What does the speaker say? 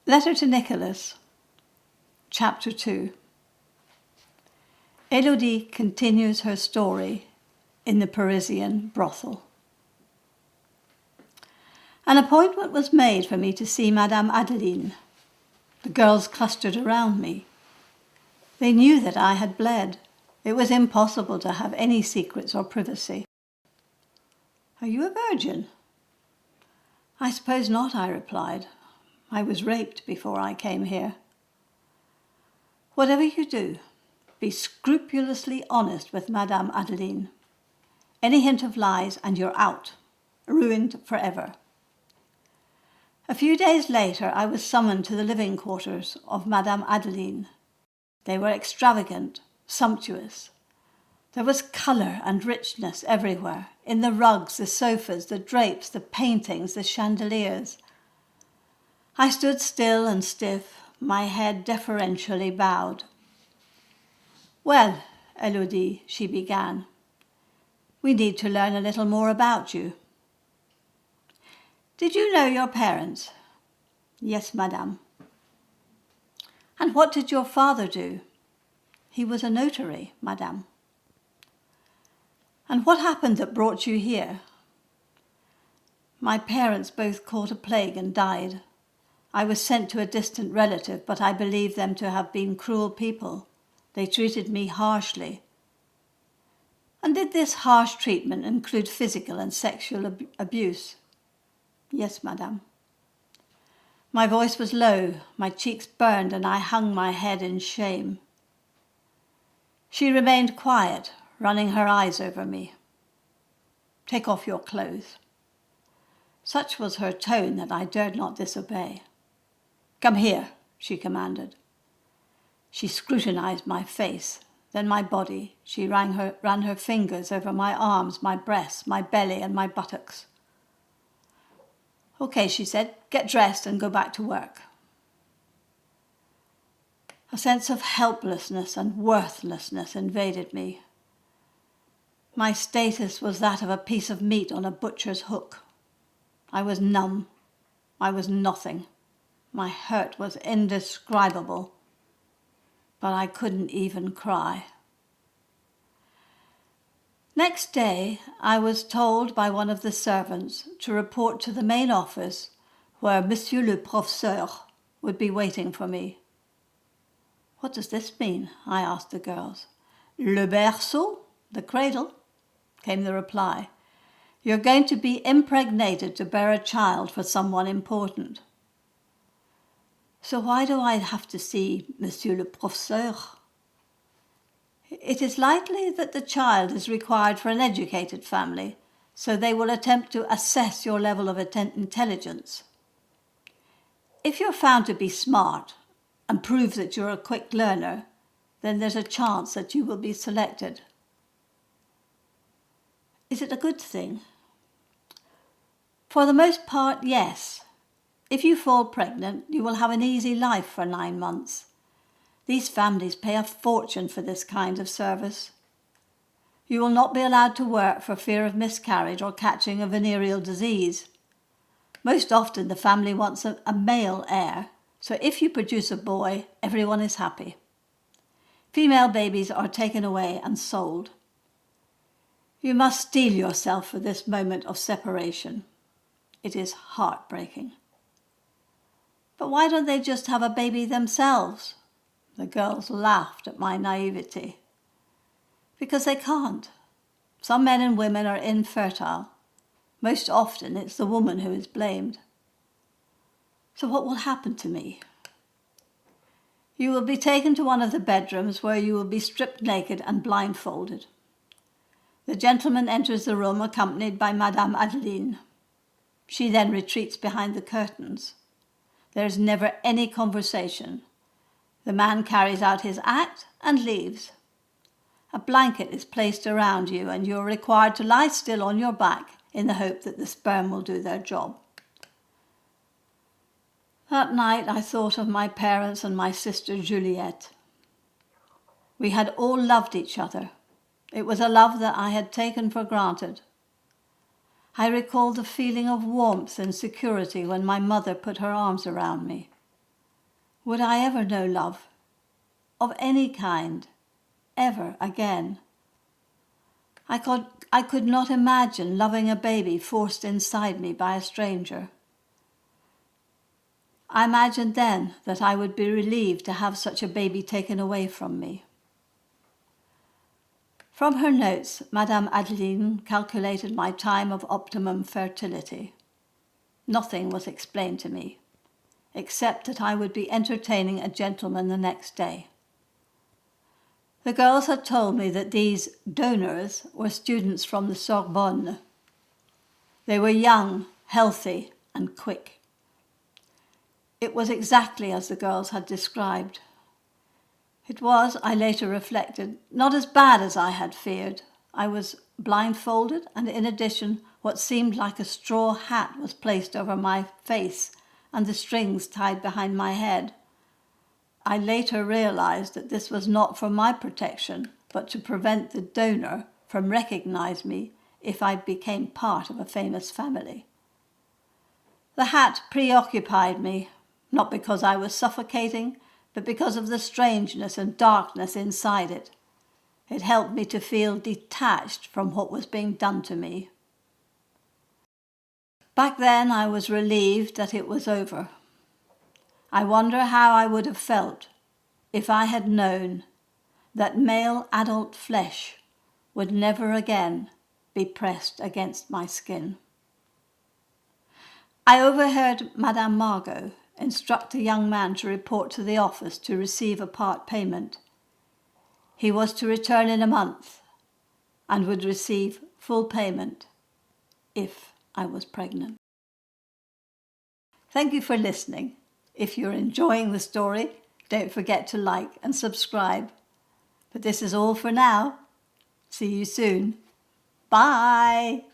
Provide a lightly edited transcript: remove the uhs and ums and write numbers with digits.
Letter to Nicholas, Chapter 2. Élodie continues her story in the Parisian brothel. An appointment was made for me to see Madame Adeline. The girls clustered around me. They knew that I had bled. It was impossible to have any secrets or privacy. "Are you a virgin?" "I suppose not," I replied. "I was raped before I came here." "Whatever you do, be scrupulously honest with Madame Adeline. Any hint of lies and you're out, ruined forever." A few days later, I was summoned to the living quarters of Madame Adeline. They were extravagant, sumptuous. There was colour and richness everywhere, in the rugs, the sofas, the drapes, the paintings, the chandeliers. I stood still and stiff, my head deferentially bowed. "Well, Élodie," she began, "we need to learn a little more about you. Did you know your parents?" "Yes, madame." "And what did your father do?" "He was a notary, madame." "And what happened that brought you here?" "My parents both caught a plague and died. I was sent to a distant relative, but I believe them to have been cruel people. They treated me harshly." "And did this harsh treatment include physical and sexual abuse?" "Yes, madame." My voice was low, my cheeks burned, and I hung my head in shame. She remained quiet, running her eyes over me. "Take off your clothes." Such was her tone that I dared not disobey. "Come here," she commanded. She scrutinized my face, then my body. She ran her fingers over my arms, my breasts, my belly, and my buttocks. "Okay," she said, "get dressed and go back to work." A sense of helplessness and worthlessness invaded me. My status was that of a piece of meat on a butcher's hook. I was numb. I was nothing. My hurt was indescribable, but I couldn't even cry. Next day, I was told by one of the servants to report to the main office where Monsieur le Professeur would be waiting for me. "What does this mean?" I asked the girls. "Le berceau," the cradle, came the reply. "You're going to be impregnated to bear a child for someone important." "So why do I have to see Monsieur le Professeur?" "It is likely that the child is required for an educated family, so they will attempt to assess your level of intelligence. If you're found to be smart and prove that you're a quick learner, then there's a chance that you will be selected." "Is it a good thing?" "For the most part, yes. If you fall pregnant, you will have an easy life for 9 months. These families pay a fortune for this kind of service. You will not be allowed to work for fear of miscarriage or catching a venereal disease. Most often the family wants a male heir, so if you produce a boy, everyone is happy. Female babies are taken away and sold. You must steel yourself for this moment of separation. It is heartbreaking." "But why don't they just have a baby themselves?" The girls laughed at my naivety. "Because they can't. Some men and women are infertile. Most often it's the woman who is blamed." "So what will happen to me?" "You will be taken to one of the bedrooms where you will be stripped naked and blindfolded. The gentleman enters the room accompanied by Madame Adeline. She then retreats behind the curtains. There is never any conversation. The man carries out his act and leaves. A blanket is placed around you and you are required to lie still on your back in the hope that the sperm will do their job." That night I thought of my parents and my sister Juliette. We had all loved each other. It was a love that I had taken for granted. I recalled the feeling of warmth and security when my mother put her arms around me. Would I ever know love, of any kind, ever again? I could not imagine loving a baby forced inside me by a stranger. I imagined then that I would be relieved to have such a baby taken away from me. From her notes, Madame Adeline calculated my time of optimum fertility. Nothing was explained to me, except that I would be entertaining a gentleman the next day. The girls had told me that these donors were students from the Sorbonne. They were young, healthy, and quick. It was exactly as the girls had described. It was, I later reflected, not as bad as I had feared. I was blindfolded, and in addition, what seemed like a straw hat was placed over my face and the strings tied behind my head. I later realized that this was not for my protection, but to prevent the donor from recognizing me if I became part of a famous family. The hat preoccupied me, not because I was suffocating, but because of the strangeness and darkness inside it. It helped me to feel detached from what was being done to me. Back then I was relieved that it was over. I wonder how I would have felt if I had known that male adult flesh would never again be pressed against my skin. I overheard Madame Margot instruct a young man to report to the office to receive a part payment. He was to return in a month and would receive full payment if I was pregnant. Thank you for listening. If you're enjoying the story, don't forget to like and subscribe. But this is all for now. See you soon. Bye.